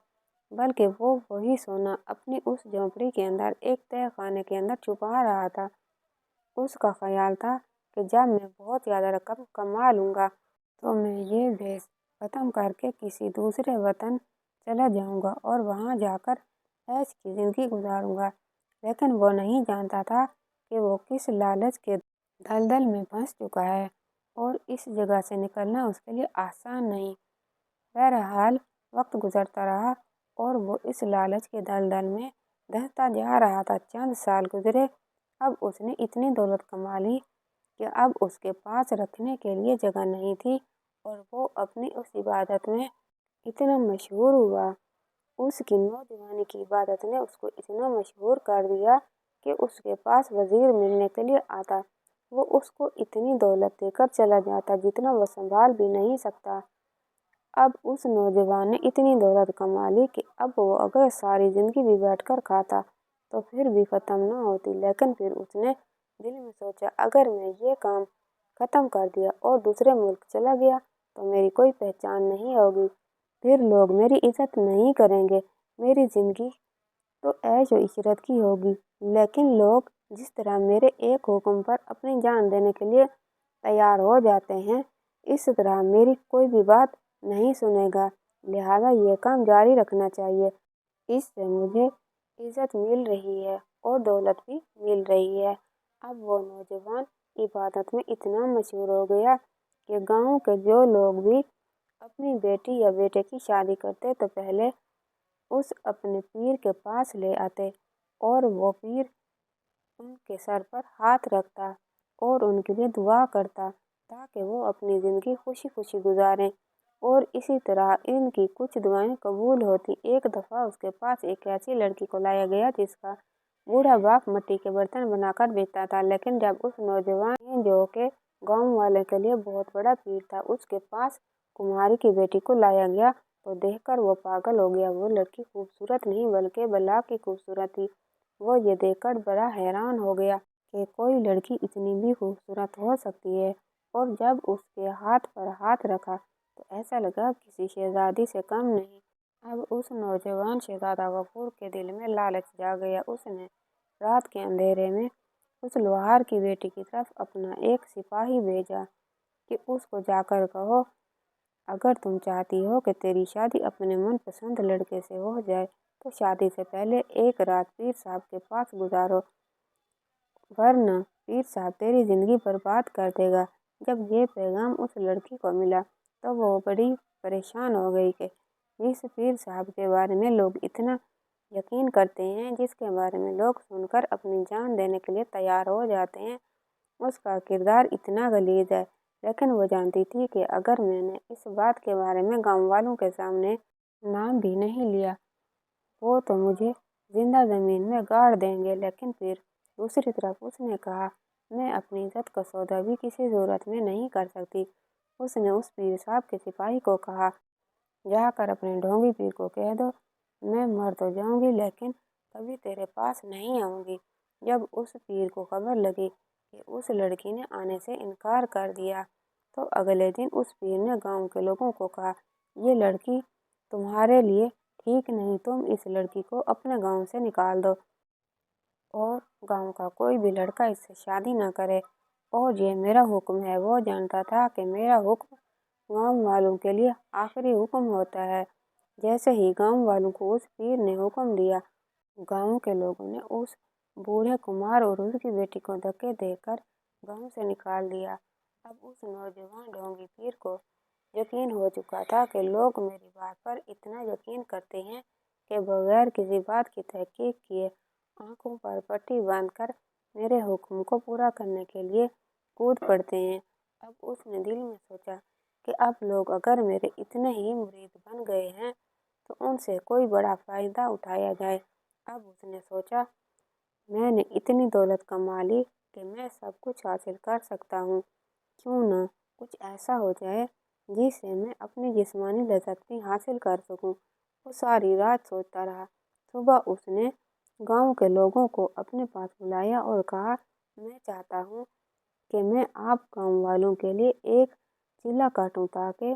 बल्कि वो वही सोना अपनी उस झोंपड़ी के अंदर एक तह खाने के अंदर छुपा रहा था। उसका ख्याल था कि जब मैं बहुत ज़्यादा रकम कमा लूँगा तो मैं ये भेष खत्म करके किसी दूसरे वतन चला जाऊँगा और वहाँ जाकर ऐश की ज़िंदगी गुजारूँगा। लेकिन वो नहीं जानता था कि वो किस लालच के दलदल में फंस चुका है और इस जगह से निकलना उसके लिए आसान नहीं। बहरहाल वक्त गुजरता रहा और वो इस लालच के दलदल में धंसता जा रहा था। चंद साल गुजरे। अब उसने इतनी दौलत कमा ली कि अब उसके पास रखने के लिए जगह नहीं थी और वो अपनी उस इबादत में इतना मशहूर हुआ। उसकी नौजवानी की इबादत ने उसको इतना मशहूर कर दिया कि उसके पास वजीर मिलने के लिए आता वो उसको इतनी दौलत देकर चला जाता जितना वो संभाल भी नहीं सकता। अब उस नौजवान ने इतनी दौलत कमा ली कि अब वो अगर सारी जिंदगी भी बैठकर खाता तो फिर भी ख़त्म न होती। लेकिन फिर उसने दिल में सोचा, अगर मैं ये काम ख़त्म कर दिया और दूसरे मुल्क चला गया तो मेरी कोई पहचान नहीं होगी, फिर लोग मेरी इज्जत नहीं करेंगे, मेरी ज़िंदगी तो ऐश व इशरत की होगी। लेकिन लोग जिस तरह मेरे एक हुक्म पर अपनी जान देने के लिए तैयार हो जाते हैं, इस तरह मेरी कोई भी बात नहीं सुनेगा, लिहाजा ये काम जारी रखना चाहिए। इससे मुझे इज्जत मिल रही है और दौलत भी मिल रही है। अब वो नौजवान इबादत में इतना मशहूर हो गया कि गांव के जो लोग भी अपनी बेटी या बेटे की शादी करते तो पहले उस अपने पीर के पास ले आते और वो पीर उनके सर पर हाथ रखता और उनके लिए दुआ करता ताकि वो अपनी ज़िंदगी खुशी खुशी गुजारें। और इसी तरह इनकी कुछ दुआएं कबूल होती। एक दफ़ा उसके पास एक ऐसी लड़की को लाया गया जिसका बूढ़ा बाप मिट्टी के बर्तन बनाकर बेचता था। लेकिन जब उस नौजवान जो के गांव वाले के लिए बहुत बड़ा पीर था, उसके पास कुम्हारी की बेटी को लाया गया तो देखकर वो पागल हो गया। वो लड़की खूबसूरत नहीं बल्कि बला की खूबसूरत थी। वो ये देखकर बड़ा हैरान हो गया कि कोई लड़की इतनी भी खूबसूरत हो सकती है। और जब उसके हाथ पर हाथ रखा तो ऐसा लगा किसी शहजादी से कम नहीं। अब उस नौजवान शहजादा गफूर के दिल में लालच जाग गया। उसने रात के अंधेरे में उस लोहार की बेटी की तरफ अपना एक सिपाही भेजा कि उसको जाकर कहो, अगर तुम चाहती हो कि तेरी शादी अपने मनपसंद लड़के से हो जाए तो शादी से पहले एक रात पीर साहब के पास गुजारो, वरना पीर साहब तेरी ज़िंदगी बर्बाद कर देगा। जब ये पैगाम उस लड़की को मिला तो वो बड़ी परेशान हो गई कि जिस पीर साहब के बारे में लोग इतना यकीन करते हैं, जिसके बारे में लोग सुनकर अपनी जान देने के लिए तैयार हो जाते हैं, उसका किरदार इतना गलीज़ है। लेकिन वो जानती थी कि अगर मैंने इस बात के बारे में गाँव वालों के सामने नाम भी नहीं लिया वो तो मुझे जिंदा ज़मीन में गाड़ देंगे। लेकिन फिर दूसरी तरफ उसने कहा, मैं अपनी इज्जत का सौदा भी किसी ज़रूरत में नहीं कर सकती। उसने उस पीर साहब के सिपाही को कहा, जाकर अपने ढोंगी पीर को कह दो मैं मर तो जाऊंगी लेकिन कभी तेरे पास नहीं आऊंगी। जब उस पीर को खबर लगी कि उस लड़की ने आने से इनकार कर दिया तो अगले दिन उस पीर ने गांव के लोगों को कहा, ये लड़की तुम्हारे लिए ठीक नहीं, तुम इस लड़की को अपने गांव से निकाल दो और गांव का कोई भी लड़का इससे शादी ना करे। और ये मेरा हुक्म है। वो जानता था कि मेरा हुक्म गांव वालों के लिए आखिरी हुक्म होता है। जैसे ही गांव वालों को उस पीर ने हुक्म दिया, गांव के लोगों ने उस बूढ़े कुमार और उसकी बेटी को धक्के देकर गांव से निकाल दिया। अब उस नौजवान ढोंगी पीर को यकीन हो चुका था कि लोग मेरी बात पर इतना यकीन करते हैं कि बगैर किसी बात की तहकीक किए आंखों पर पट्टी बांधकर मेरे हुक्म को पूरा करने के लिए कूद पड़ते हैं। अब उसने दिल में सोचा कि अब लोग अगर मेरे इतने ही मुरीद बन गए हैं तो उनसे कोई बड़ा फ़ायदा उठाया जाए। अब उसने सोचा, मैंने इतनी दौलत कमा ली कि मैं सब कुछ हासिल कर सकता हूँ, क्यों ना कुछ ऐसा हो जाए जिससे मैं अपनी जिस्मानी लज़्ज़त भी हासिल कर सकूँ। वो सारी रात सोचता रहा। सुबह उसने गांव के लोगों को अपने पास बुलाया और कहा, मैं चाहता हूँ कि मैं आप गांव वालों के लिए एक चिल्ला काटूँ ताकि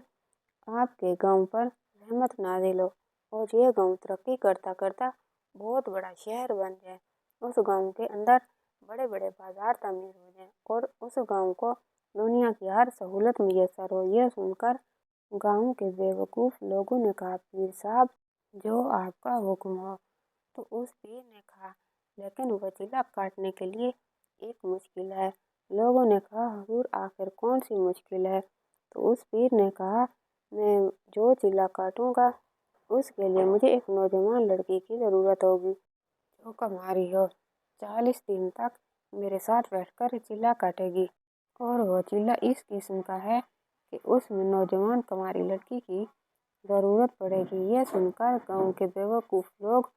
आपके गांव पर रहमत नाज़िल हो। और ये गांव तरक्की करता करता बहुत बड़ा शहर बन जाए। उस गांव के अंदर बड़े बड़े बाजार तामीर हो जाए और उस गांव को दुनिया की हर सहूलत मुयसर हो। यह सुनकर गांव के बेवकूफ लोगों ने कहा, पीर साहब, जो आपका हुक्म हो। तो उस पीर ने कहा, लेकिन वजीला काटने के लिए एक मुश्किल है। लोगों ने कहा, हुजूर, आखिर कौन सी मुश्किल है? तो उस पीर ने कहा, मैं जो चिल्ला काटूंगा उसके लिए मुझे एक नौजवान लड़की की ज़रूरत होगी जो कमारी हो। 40 दिन तक मेरे साथ बैठकर चिल्ला काटेगी और वो चिल्ला इस किस्म का है कि उसमें नौजवान कमारी लड़की की ज़रूरत पड़ेगी। यह सुनकर गांव के बेवकूफ़ लोग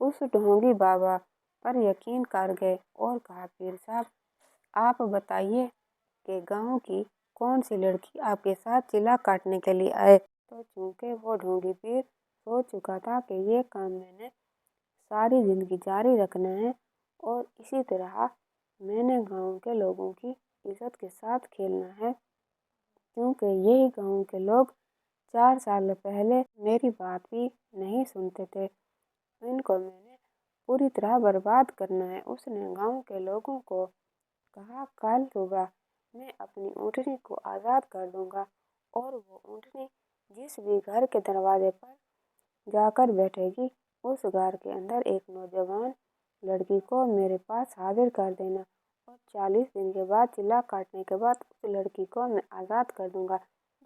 उस ढोंगी बाबा पर यकीन कर गए और कहा, पीर साहब, आप बताइए कि गांव की कौन सी लड़की आपके साथ चिल्ला काटने के लिए आए। तो चूंकि वो ढोंगी पीर सोच चुका था कि ये काम मैंने सारी जिंदगी जारी रखना है और इसी तरह मैंने गांव के लोगों की इज्जत के साथ खेलना है, क्योंकि यही गांव के लोग 4 साल पहले मेरी बात भी नहीं सुनते थे। इनको मैंने पूरी तरह बर्बाद करना है। उसने गांव के लोगों को कहा, कल सुबह मैं अपनी ऊँटनी को आज़ाद कर दूंगा और वो ऊँटनी जिस भी घर के दरवाजे पर जाकर बैठेगी उस घर के अंदर एक नौजवान लड़की को मेरे पास हाजिर कर देना और 40 दिन के बाद चिल्ला काटने के बाद उस लड़की को मैं आज़ाद कर दूंगा।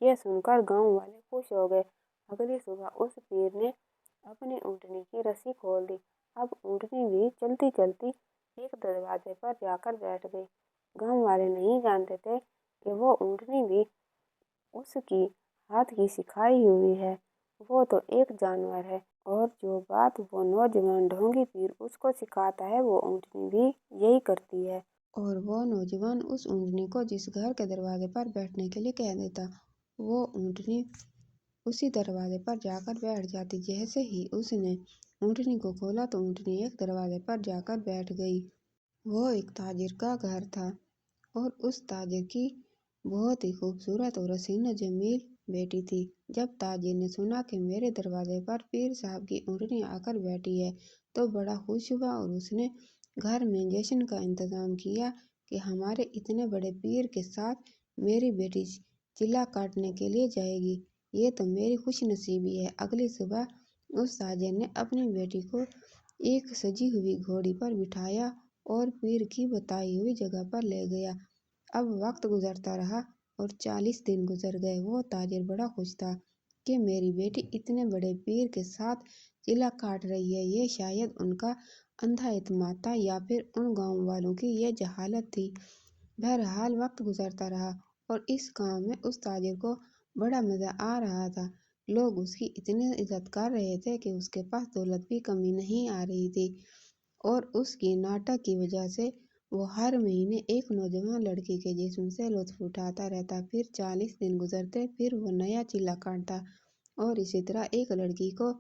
ये सुनकर गांव वाले खुश हो गए। अगली सुबह उस पीर ने अपनी ऊँटनी की रस्सी खोल दी। अब ऊँटनी भी चलती चलती एक दरवाजे पर जाकर बैठ गई। गांव वाले नहीं जानते थे कि वो ऊँटनी भी उसकी हाथ की सिखाई हुई है। वो तो एक जानवर है और जो बात वो नौजवान ढोंगी पीर उसको सिखाता है वो ऊँटनी भी यही करती है। और वो नौजवान उस ऊँटनी को जिस घर के दरवाजे पर बैठने के लिए कह देता, वो ऊँटनी उसी दरवाजे पर जाकर बैठ जाती। जैसे ही उसने ऊँटनी को खोला तो ऊँटनी एक दरवाजे पर जाकर बैठ गई। वो एक ताजिर का घर था और उस ताजिर की बहुत ही खूबसूरत और हसीन जमील बेटी थी। जब ताजिर ने सुना कि मेरे दरवाजे पर पीर साहब की ऊँटनी आकर बैठी है तो बड़ा खुश हुआ और उसने घर में जश्न का इंतजाम किया कि हमारे इतने बड़े पीर के साथ मेरी बेटी चिल्ला काटने के लिए जाएगी। ये तो मेरी खुशनसीबी है। अगली सुबह उस ताजिर ने अपनी बेटी को एक सजी हुई घोड़ी पर बिठाया और पीर की बताई हुई जगह पर ले गया। अब वक्त गुजरता रहा और 40 दिन गुजर गए। वो ताजिर बड़ा खुश था कि मेरी बेटी इतने बड़े पीर के साथ चिल्ला काट रही है। ये शायद उनका अंधा एतमाद था या फिर उन गांव वालों की ये जहालत थी। बहरहाल वक्त गुजरता रहा और इस काम में उस ताजिर को बड़ा मजा आ रहा था। लोग उसकी इतनी इज्जत कर रहे थे कि उसके पास दौलत भी कमी नहीं आ रही थी और उसकी नाटक की वजह से वो हर महीने एक नौजवान लड़की के जिस्म से लुत्फ उठाता रहता। फिर 40 दिन गुजरते, फिर वो नया चिल्ला काटता और इसी तरह एक लड़की को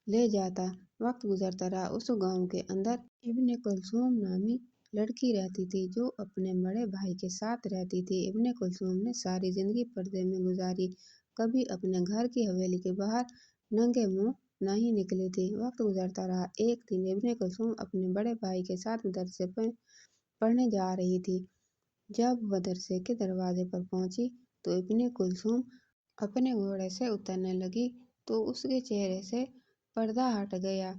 ले जाता। वक्त गुजरता रहा। उस गांव के अंदर इब्ने कुलसूम नामी लड़की रहती थी जो अपने बड़े भाई के साथ रहती थी। इब्ने कुलसूम ने सारी जिंदगी पर्दे में गुजारी, कभी अपने घर की हवेली के बाहर नंगे मुंह नहीं निकली थी। वक्त गुजरता रहा। एक दिन इब्ने कुलसूम अपने बड़े भाई के साथ मदरसे पर पढ़ने जा रही थी। जब मदरसे के दरवाजे पर पहुंची तो इब्ने कुलसूम अपने घोड़े से उतरने लगी तो उसके चेहरे से पर्दा हट गया,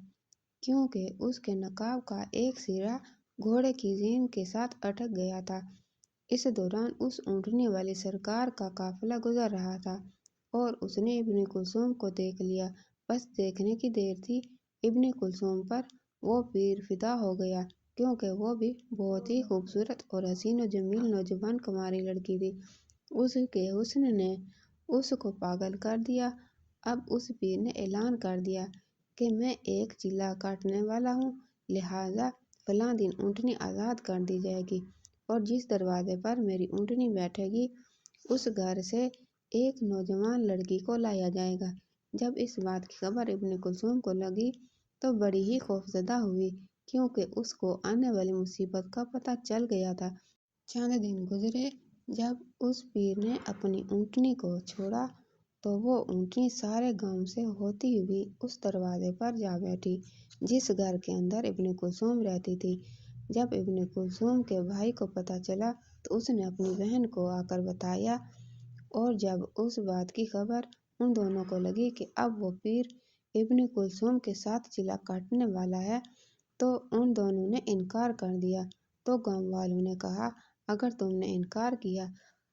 क्योंकि उसके नकाब का एक सिरा घोड़े की जीन के साथ अटक गया था। इस दौरान उस ऊँटने वाली सरकार का काफिला गुजर रहा था और उसने इब्ने कुलसूम को देख लिया। बस देखने की देर थी, इब्ने कुलसूम पर वो पीर फिदा हो गया, क्योंकि वो भी बहुत ही खूबसूरत और हसीन जमील नौजवान कुमारी लड़की थी। उसके हुस्न ने उसको पागल कर दिया। अब उस पीर ने ऐलान कर दिया कि मैं एक चिल्ला काटने वाला हूँ, लिहाजा फलां दिन ऊँटनी आज़ाद कर दी जाएगी और जिस दरवाजे पर मेरी ऊँटनी बैठेगी उस घर से एक नौजवान लड़की को लाया जाएगा। जब इस बात की खबर इब्ने कुलसूम को लगी तो बड़ी ही खौफजदा हुई, क्योंकि उसको आने वाली मुसीबत का पता चल गया था। चंद दिन गुजरे। जब उस पीर ने अपनी ऊँटनी को छोड़ा تو وہ اونٹنی سارے گاؤں سے ہوتی ہوئی اس دروازے پر جا بیٹھی جس گھر کے اندر ابن کلثوم رہتی تھی۔ جب ابن کلثوم کے بھائی کو پتہ چلا تو اس نے اپنی بہن کو آ کر بتایا، اور جب اس بات کی خبر ان دونوں کو لگی کہ اب وہ پیر ابن کلثوم کے ساتھ چلا کاٹنے والا ہے تو ان دونوں نے انکار کر دیا۔ تو گاؤں والوں نے کہا، اگر تم نے انکار کیا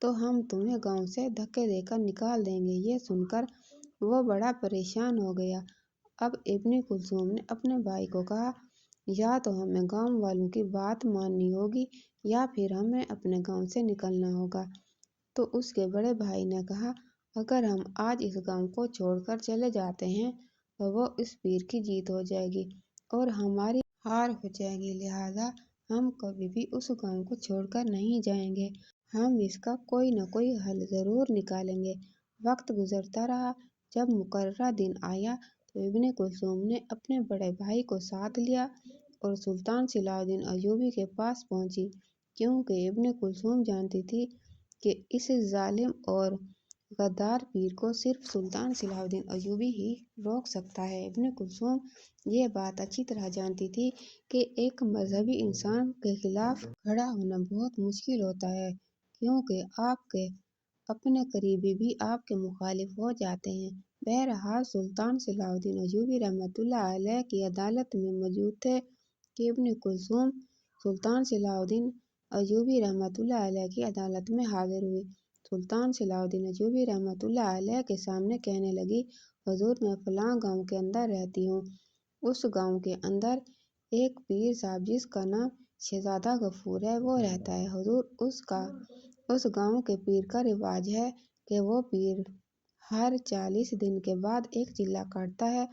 تو ہم تمہیں گاؤں سے دھکے دے کر نکال دیں گے۔ یہ سن کر وہ بڑا پریشان ہو گیا۔ اب ابن کلثوم نے اپنے بھائی کو کہا، یا تو ہمیں گاؤں والوں کی بات ماننی ہوگی یا پھر ہمیں اپنے گاؤں سے نکلنا ہوگا۔ تو اس کے بڑے بھائی نے کہا، اگر ہم آج اس گاؤں کو چھوڑ کر چلے جاتے ہیں تو وہ اس پیر کی جیت ہو جائے گی اور ہماری ہار ہو جائے گی، لہٰذا ہم کبھی بھی اس گاؤں کو چھوڑ کر نہیں جائیں گے۔ ہم اس کا کوئی نہ کوئی حل ضرور نکالیں گے۔ وقت گزرتا رہا۔ جب مقررہ دن آیا تو ابن کلثوم نے اپنے بڑے بھائی کو ساتھ لیا اور سلطان صلاح الدین ایوبی کے پاس پہنچی، کیونکہ ابن کلثوم جانتی تھی کہ اس ظالم اور غدار پیر کو صرف سلطان صلاح الدین ایوبی ہی روک سکتا ہے۔ ابن کلثوم یہ بات اچھی طرح جانتی تھی کہ ایک مذہبی انسان کے خلاف کھڑا ہونا بہت مشکل ہوتا ہے، کیونکہ آپ کے اپنے قریبی بھی آپ کے مخالف ہو جاتے ہیں۔ بہرحال سلطان صلاح الدین ایوبی رحمۃ اللہ علیہ کی عدالت میں موجود تھے کہ ابن کلثوم سلطان صلاح الدین ایوبی رحمۃ اللہ علیہ کی عدالت میں حاضر ہوئی۔ سلطان صلاح الدین ایوبی رحمۃ اللہ علیہ کے سامنے کہنے لگی، حضور میں فلاں گاؤں کے اندر رہتی ہوں۔ اس گاؤں کے اندر ایک پیر صاحب جس کا نام شہزادہ غفور ہے وہ رہتا ہے۔ حضور اس گاؤں کے پیر کا رواج ہے کہ وہ پیر ہر 40 دن کے بعد ایک چلہ کاٹتا ہے،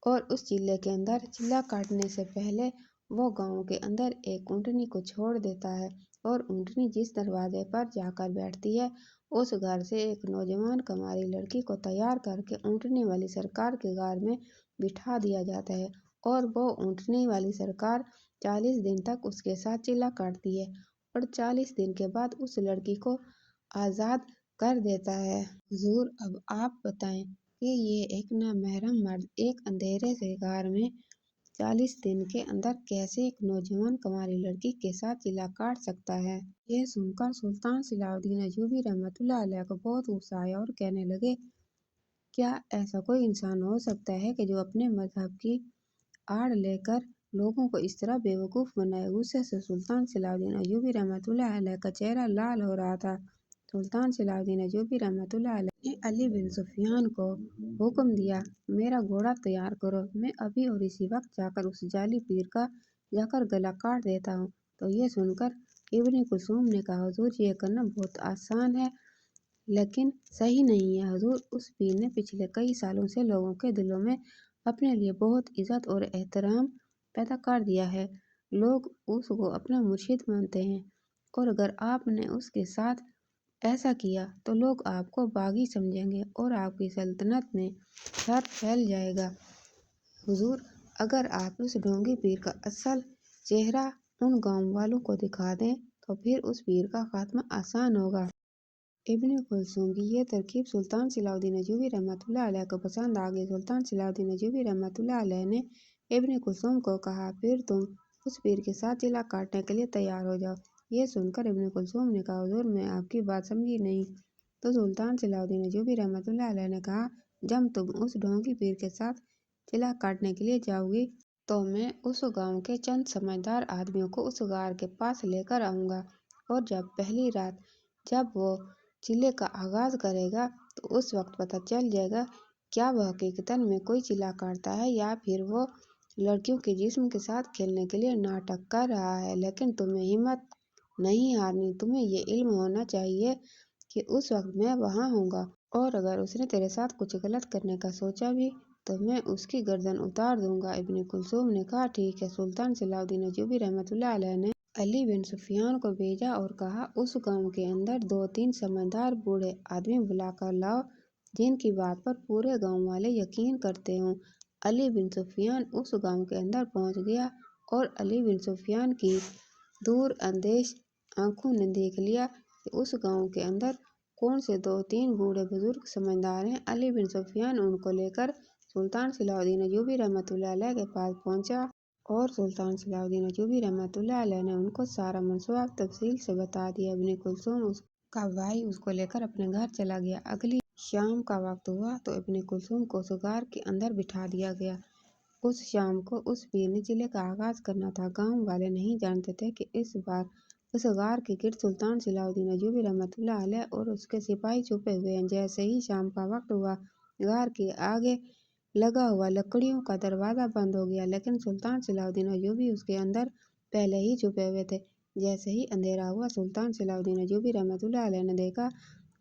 اور اس چلے کے اندر چلہ کاٹنے سے پہلے وہ گاؤں کے اندر ایک اونٹنی کو چھوڑ دیتا ہے، اور اونٹنی جس دروازے پر جا کر بیٹھتی ہے اس گھر سے ایک نوجوان کماری لڑکی کو تیار کر کے اونٹنی والی سرکار کے غار میں بٹھا دیا جاتا ہے، اور وہ اونٹنی والی سرکار 40 دن تک اس کے ساتھ چلہ کاٹتی ہے اور 40 دن کے بعد اس لڑکی کو آزاد کر دیتا ہے۔ حضور اب آپ بتائیں کہ یہ ایک نامحرم مرد ایک اندھیرے سے غار میں 40 دن کے اندر کیسے ایک نوجوان کماری لڑکی کے ساتھ چلہ کاٹ سکتا ہے؟ یہ سن کر سلطان صلاح الدین ایوبی رحمۃ اللہ علیہ کو بہت غصہ آیا اور کہنے لگے، کیا ایسا کوئی انسان ہو سکتا ہے کہ جو اپنے مذہب کی آڑ لے کر لوگوں کو اس طرح بیوقوف بنائے؟ غصے سے سلطان صلاح الدین ایوبی رحمۃ اللہ علیہ کا چہرہ لال ہو رہا تھا۔ سلطان صلاح الدین ایوبی رحمۃ اللہ علیہ نے علی بن سفیان کو حکم دیا، میرا گھوڑا تیار کرو، میں ابھی اور اسی وقت جا کر اس جعلی پیر کا جا کر گلا کاٹ دیتا ہوں۔ تو یہ سن کر ابن کلثوم نے کہا، حضور یہ کرنا بہت آسان ہے لیکن صحیح نہیں ہے۔ حضور اس پیر نے پچھلے کئی سالوں سے لوگوں کے دلوں میں اپنے لیے بہت عزت اور احترام پیدا کر دیا ہے، لوگ اس کو اپنا مرشد مانتے ہیں، اور اگر آپ نے اس کے ساتھ ایسا کیا تو لوگ آپ کو باغی سمجھیں گے اور آپ کی سلطنت میں شر پھیل جائے گا۔ حضور اگر آپ اس ڈھونگی پیر کا اصل چہرہ ان گاؤں والوں کو دکھا دیں تو پھر اس پیر کا خاتمہ آسان ہوگا۔ ابن کلثوم کی یہ ترکیب سلطان صلاح الدین ایوبی رحمۃ اللہ علیہ کو پسند آ گئی۔ سلطان صلاح الدین ایوبی رحمۃ اللہ علیہ نے ابن کلثوم کو کہا، پھر تم اس پیر کے ساتھ چلہ کاٹنے کے لیے تیار ہو جاؤ۔ یہ سن کر ابن کلثوم نے کہا، حضور میں آپ کی بات سمجھی نہیں۔ تو سلطان صلاح الدین ایوبی رحمۃ اللہ علیہ نے کہا، جب تم اس ڈھونگی پیر کے ساتھ چلہ کاٹنے کے لیے جاؤ گی تو میں اس گاؤں کے چند سمجھدار آدمیوں کو اس غار کے پاس لے کر آؤں گا، اور جب پہلی رات جب وہ چلے کا آغاز کرے گا تو اس وقت پتہ چل جائے گا کیا وہ حقیقتاً میں کوئی چلہ کاٹتا ہے یا پھر وہ لڑکیوں کے جسم کے ساتھ کھیلنے کے لیے ناٹک کر رہا ہے۔ لیکن تمہیں ہمت نہیں ہارنی، تمہیں یہ علم ہونا چاہیے کہ اس وقت میں وہاں ہوں گا، اور اگر اس نے تیرے ساتھ کچھ غلط کرنے کا سوچا بھی تو میں اس کی گردن اتار دوں گا۔ ابن کلثوم نے کہا، ٹھیک ہے۔ سلطان صلاح الدین ایوبی رحمۃ اللہ علیہ نے علی بن سفیان کو بھیجا اور کہا، اس گاؤں کے اندر 2-3 سمجھدار بوڑھے آدمی بلا کر لاؤ جن کی بات پر پورے گاؤں والے یقین کرتے ہوں۔ علی بن سفیان اس گاؤں کے اندر پہنچ گیا اور علی بن سفیان کی دور اندیش آنکھوں نے دیکھ لیا کہ اس گاؤں کے اندر कौन से 2-3 बूढ़े बुजुर्ग समझदार हैं। अली बिन सुफियान उनको लेकर सुल्तान सलाहुद्दीन अय्यूबी रहमतुल्लाह अलैह के पास पहुंचा और सुल्तान सलाहुद्दीन अय्यूबी रहमतुल्लाह अलैह ने उनको सारा मंसूबा तफसील से बता दिया। इब्न कुलसूम उसका भाई उसको लेकर अपने घर चला गया। अगली शाम का वक्त हुआ तो इब्न कुलसूम को उस गार के अंदर बिठा दिया गया। उस शाम को उस पीर निचले का आगाज करना था। गाँव वाले नहीं जानते थे कि इस बार उस गार के गिर्द सुल्तान सलाहुद्दीन अय्यूबी रहमतुल्लाह अलैह और उसके सिपाही छुपे हुए हैं। जैसे ही शाम का वक्त हुआ, गार के आगे लगा हुआ लकड़ियों का दरवाजा बंद हो गया, लेकिन सुल्तान सलाहुद्दीन अय्यूबी उसके अंदर पहले ही छुपे हुए थे। जैसे ही अंधेरा हुआ, सुल्तान सलाहुद्दीन अय्यूबी रहमतुल्लाह अलैह ने देखा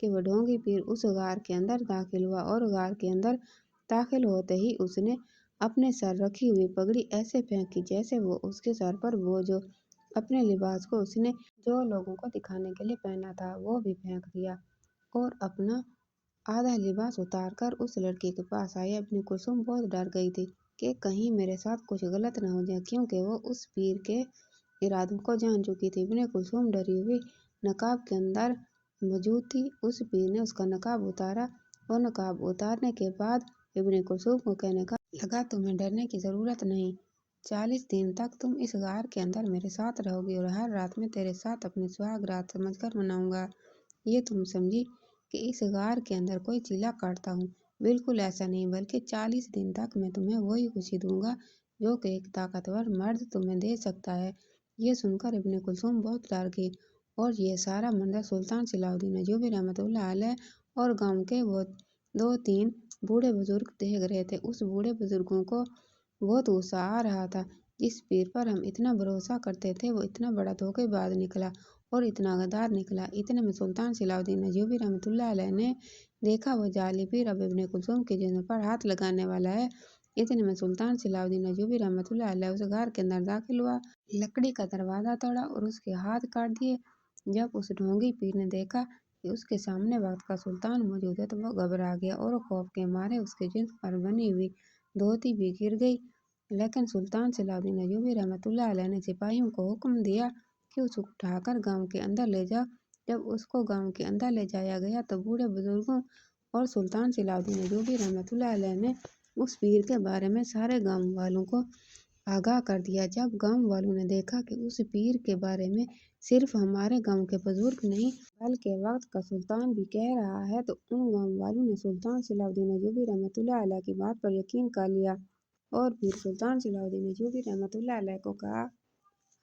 कि वह ढोंगी पीर उस गार के अंदर दाखिल हुआ और गार के अंदर दाखिल होते ही उसने अपने सर रखी हुई पगड़ी ऐसे फेंकी जैसे वो उसके सर पर बोझ हो। अपने लिबास को उसने जो लोगों को दिखाने के लिए पहना था वो भी फेंक दिया और अपना आधा लिबास उतार कर उस लड़की के पास आया। इब्न कुलसूम बहुत डर गई थी कि कहीं मेरे साथ कुछ गलत न हो जाए, क्योंकि वो उस पीर के इरादों को जान चुकी थी। इब्न कुलसूम डरी हुई नकाब के अंदर मौजूद थी। उस पीर ने उसका नकाब उतारा और नकाब उतारने के बाद इब्न कुलसूम को कहने लगा, तुम्हें डरने की जरूरत नहीं। 40 दिन तक तुम इस गार के अंदर मेरे साथ रहोगी और हर रात में तेरे साथ अपनी सुहाग रात समझकर मनाऊंगा। ये तुम समझी कि इस गार के अंदर कोई चीला काटता हूँ? बिल्कुल ऐसा नहीं, बल्कि 40 दिन तक मैं तुम्हें वही खुशी दूंगा जो कि एक ताकतवर मर्द तुम्हें दे सकता है। ये सुनकर इब्न कुलसूम बहुत डर गई और ये सारा मंजर सुल्तान सलाहुद्दीन अय्यूबी रहमतुल्लाह अलैह और गांव के वो 2-3 बूढ़े बुजुर्ग देख रहे थे। उस बूढ़े बुजुर्गों को बहुत गुस्सा आ रहा था। जिस पीर पर हम इतना भरोसा करते थे वो इतना बड़ा धोखेबाज निकला और इतना गद्दार निकला। इतने में सुल्तान सलाहुद्दीन अय्यूबी रहमतुल्लाह अलैह ने देखा वो जाली पीर अब इब्न कुलसूम के जिस्म पर हाथ लगाने वाला है। इतने में सुल्तान सलाहुद्दीन अय्यूबी रहमतुल्लाह अलैह उस गार के अंदर दाखिल हुआ, लकड़ी का दरवाजा तोड़ा और उसके हाथ काट दिए। जब उस ढोंगी पीर ने देखा कि उसके सामने वक्त का सुल्तान मौजूद है तो वो घबरा गया और खौफ के मारे उसके जिस्म पर बनी हुई धोती भी गिर गई। लेकिन सुल्तान सलाहुद्दीन अय्यूबी रहमतुल्लाह अलैह ने सिपाहियों को हुक्म दिया कि उसको उठाकर गांव के अंदर ले जाओ। जब उसको गांव के अंदर ले जाया गया तो बूढ़े बुजुर्गों और सुल्तान सलाहुद्दीन अय्यूबी रहमतुल्लाह अलैह ने उस पीर के बारे में सारे गांव वालों को आगाह कर दिया। जब गांव वालों ने देखा कि उस पीर के बारे में सिर्फ हमारे गांव के बुजुर्ग नहीं बल्कि वक्त का सुल्तान भी कह रहा है, तो उन गांव वालों ने सुल्तान सलाहुद्दीन अय्यूबी रहमतुल्लाह अलैह की बात पर यकीन कर लिया और फिर सुल्तान सलाहुद्दीन अय्यूबी रहमतुल्लाह अलैह को कहा,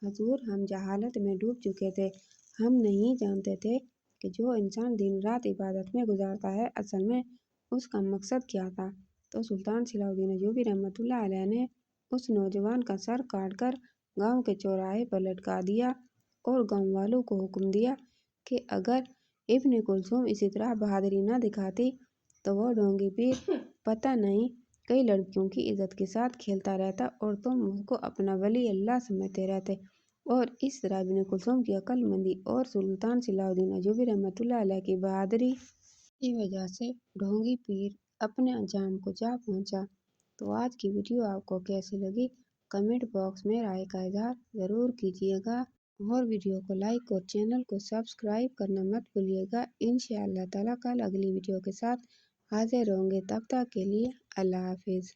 हुजूर, हम जहालत में डूब चुके थे। हम नहीं जानते थे कि जो इंसान दिन रात इबादत में गुजारता है असल में उसका मकसद क्या था। तो सुल्तान सलाहुद्दीन अय्यूबी रहमतुल्लाह अलैह ने उस नौजवान का सर काटकर गांव के चौराहे पर लटका दिया और गांव वालों को हुक्म दिया कि अगर इब्न कुलसूम इसी तरह बहादुरी न दिखाती तो वो ढोंगी पीर पता नहीं कई लड़कियों की इज्जत के साथ खेलता रहता और तुम उसको अपना वली अल्लाह समझते रहते। और इस तरह इब्न कुलसूम की अक्लमंदी और सुल्तान सलाहुद्दीन अय्यूबी रहमतुल्लाह अलैह की बहादुरी की वजह से ढोंगी पीर अपने अंजाम को जा पहुंचा। तो आज की वीडियो आपको कैसी लगी कमेंट बॉक्स में राय का इजहार ज़रूर कीजिएगा और वीडियो को लाइक और चैनल को सब्सक्राइब करना मत भूलिएगा। इंशाअल्लाह ताला कल अगली वीडियो के साथ हाजिर होंगे। तब तक के लिए अल्लाह हाफिज़।